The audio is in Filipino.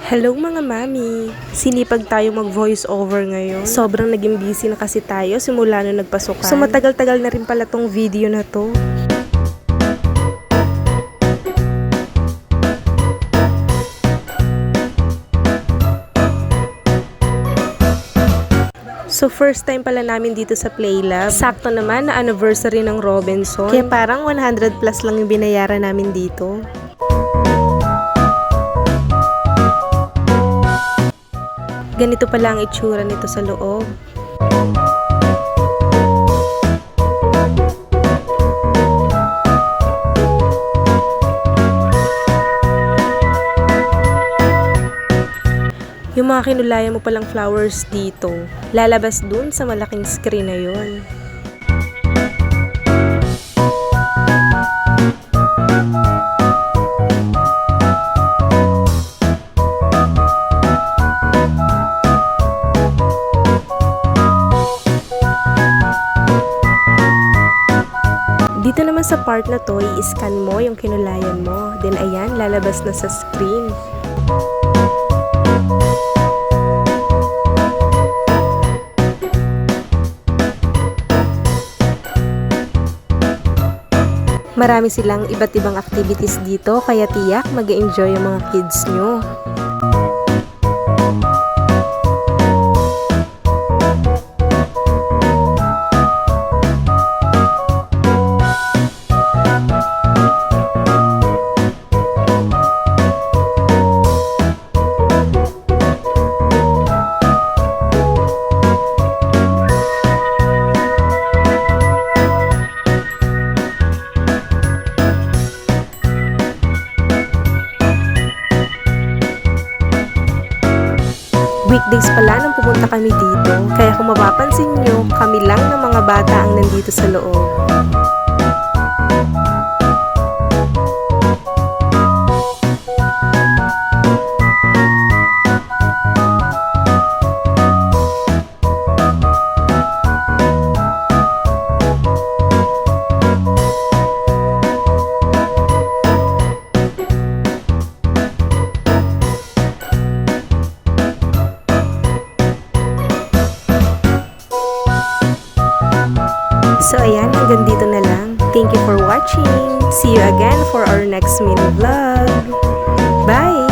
Hello mga mami! Sinipag tayo mag-voice over ngayon. Sobrang naging busy na kasi tayo simula nung nagpasukan. So matagal-tagal na rin pala tong video na to. So first time pala namin dito sa Playlab. Sakto naman na anniversary ng Robinson. Kaya parang 100 plus lang yung binayaran namin dito. Ganito pala ang itsura nito sa loob. Yung mga kinulayan mo palang flowers dito, lalabas dun sa malaking screen na yun. Dito naman sa part na to, i-scan mo yung kinulayan mo. Then ayan, lalabas na sa screen. Marami silang iba't ibang activities dito, kaya tiyak mag-enjoy yung mga kids nyo. Weekdays pala nung pumunta kami dito, kaya kung mapapansin nyo, kami lang ng mga bata ang nandito sa loob. So ayan, hanggang dito na lang. Thank you for watching. See you again for our next mini vlog. Bye!